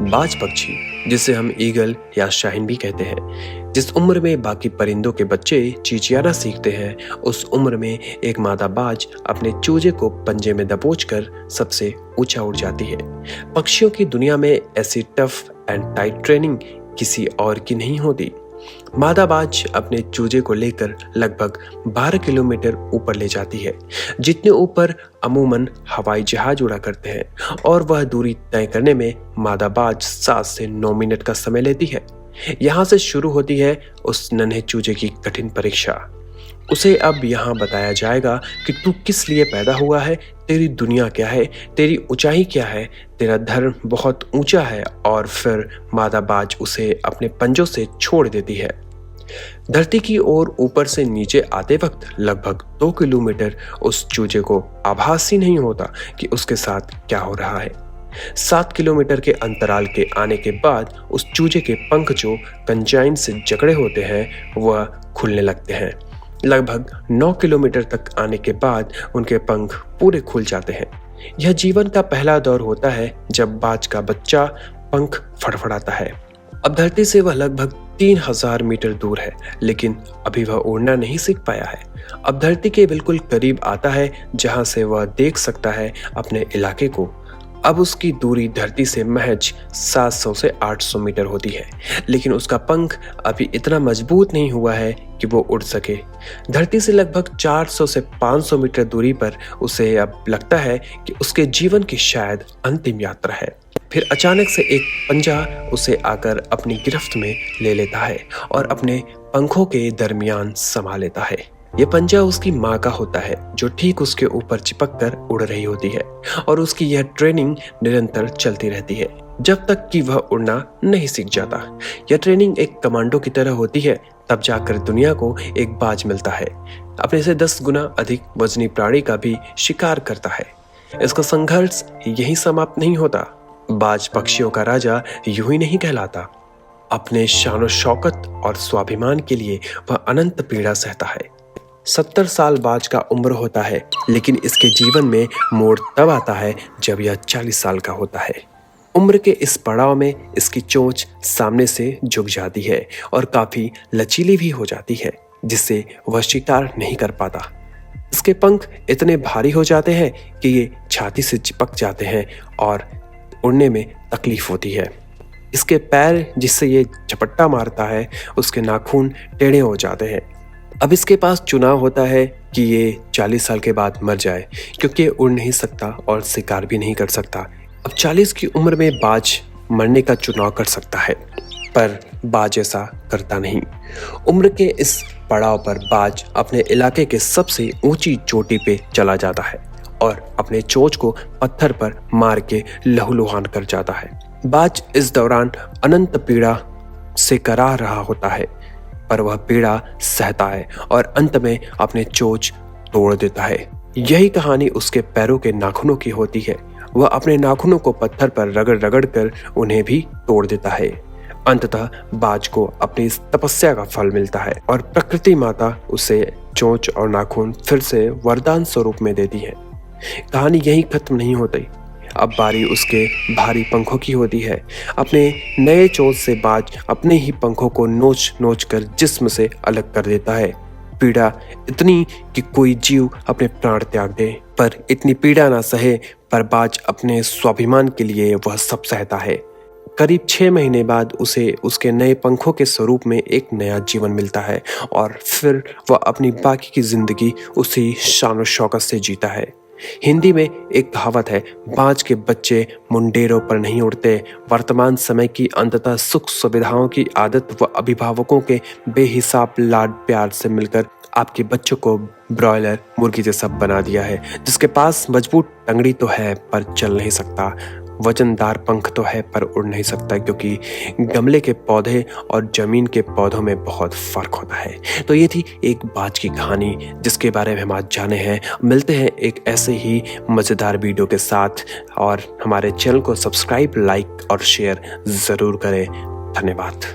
बाज पक्षी, जिसे हम ईगल या शाहीन भी कहते हैं, जिस उम्र में बाकी परिंदों के बच्चे चींचियाना सीखते हैं, उस उम्र में एक मादा बाज अपने चूजे को पंजे में दबोचकर सबसे ऊंचा उड़ जाती है। पक्षियों की दुनिया में ऐसी टफ एंड टाइट ट्रेनिंग किसी और की नहीं होती। मादा बाज अपने चूजे को लेकर लगभग 12 किलोमीटर ऊपर ले जाती है, जितने ऊपर अमूमन हवाई जहाज उड़ा करते हैं, और वह दूरी तय करने में मादा बाज 7 से 9 मिनट का समय लेती है। यहाँ से शुरू होती है उस नन्हे चूजे की कठिन परीक्षा। उसे अब यहाँ बताया जाएगा कि तू किस लिए पैदा हुआ है, तेरी दुनिया क्या है, तेरी ऊंचाई क्या है, तेरा धर्म बहुत ऊंचा है, और फिर मादा बाज उसे अपने पंजों से छोड़ देती है। धरती की ओर ऊपर से नीचे आते वक्त लगभग 2 किलोमीटर उस चूजे को आभास ही नहीं होता कि उसके साथ क्या हो रहा है। 7 किलोमीटर के अंतराल के आने के बाद उस चूजे के पंख जो कंजाइन से जकड़े होते हैं वह खुलने लगते हैं। लगभग 9 किलोमीटर तक आने के बाद उनके पंख पूरे खुल जाते हैं। यह जीवन का पहला दौर होता है जब बाज का बच्चा पंख फड़फड़ाता है। अब धरती से वह लगभग 3000 मीटर दूर है, लेकिन अभी वह उड़ना नहीं सीख पाया है। अब धरती के बिल्कुल करीब आता है, जहां से वह देख सकता है अपने इलाके को। अब उसकी दूरी धरती से महज 700 से 800 मीटर होती है, लेकिन उसका पंख अभी इतना मजबूत नहीं हुआ है कि वो उड़ सके। धरती से लगभग 400 से 500 मीटर दूरी पर उसे अब लगता है कि उसके जीवन की शायद अंतिम यात्रा है। फिर अचानक से एक पंजा उसे आकर अपनी गिरफ्त में ले लेता है और अपने पंखों के दरमियान समा लेता है। ये पंजा उसकी माँ का होता है, जो ठीक उसके ऊपर चिपक कर उड़ रही होती है, और उसकी यह ट्रेनिंग निरंतर चलती रहती है जब तक कि वह उड़ना नहीं सीख जाता। यह ट्रेनिंग एक कमांडो की तरह होती है, तब जाकर दुनिया को एक बाज मिलता है, अपने से 10 गुना अधिक वजनी प्राणी का भी शिकार करता है। इसका संघर्ष यही समाप्त नहीं होता। बाज पक्षियों का राजा यूं ही नहीं कहलाता। अपने शान शौकत और स्वाभिमान के लिए वह अनंत पीड़ा सहता है। 70 साल बाज का उम्र होता है, लेकिन इसके जीवन में मोड़ तब आता है जब यह 40 साल का होता है। उम्र के इस पड़ाव में इसकी चोंच सामने से झुक जाती है और काफी लचीली भी हो जाती है, जिससे वह शिकार नहीं कर पाता। इसके पंख इतने भारी हो जाते हैं कि ये छाती से चिपक जाते हैं और उड़ने में तकलीफ होती है। इसके पैर, जिससे ये झपट्टा मारता है, उसके नाखून टेढ़े हो जाते हैं। अब इसके पास चुनाव होता है कि ये 40 साल के बाद मर जाए, क्योंकि उड़ नहीं सकता और शिकार भी नहीं कर सकता। अब 40 की उम्र में बाज मरने का चुनाव कर सकता है, पर बाज ऐसा करता नहीं। उम्र के इस पड़ाव पर बाज अपने इलाके के सबसे ऊंची चोटी पे चला जाता है और अपने चोंच को पत्थर पर मार के लहूलुहान कर जाता है। बाज इस दौरान अनंत पीड़ा से कराह रहा होता है, पर वह पीड़ा सहता है और अंत में अपने चोंच तोड़ देता है। यही कहानी उसके पैरों के नाखूनों की होती है। वह अपने नाखूनों को पत्थर पर रगड़ रगड़ कर उन्हें भी तोड़ देता है। अंततः बाज को अपनी इस तपस्या का फल मिलता है और प्रकृति माता उसे चोंच और नाखून फिर से वरदान स्वरूप में देती है। कहानी यही खत्म नहीं होती। अब बारी उसके भारी पंखों की होती है। अपने नए चोंच से बाज अपने ही पंखों को नोच नोच कर जिस्म से अलग कर देता है। पीड़ा इतनी कि कोई जीव अपने प्राण त्याग दे, पर इतनी पीड़ा ना सहे, पर बाज अपने स्वाभिमान के लिए वह सब सहता है। करीब 6 महीने बाद उसे उसके नए पंखों के स्वरूप में एक नया जीवन मिलता है, और फिर वह अपनी बाकी की जिंदगी उसी शान शौकत से जीता है। हिंदी में एक कहावत है, बाज के बच्चे मुंडेरों पर नहीं उड़ते। वर्तमान समय की अंततः सुख सुविधाओं की आदत व अभिभावकों के बेहिसाब लाड प्यार से मिलकर आपके बच्चों को ब्रॉयलर मुर्गी जैसा बना दिया है, जिसके पास मजबूत टंगड़ी तो है पर चल नहीं सकता, वजनदार पंख तो है पर उड़ नहीं सकता, क्योंकि गमले के पौधे और जमीन के पौधों में बहुत फर्क होता है। तो ये थी एक बाज की कहानी जिसके बारे में हम आज जाने हैं। मिलते हैं एक ऐसे ही मज़ेदार वीडियो के साथ, और हमारे चैनल को सब्सक्राइब, लाइक और शेयर ज़रूर करें। धन्यवाद।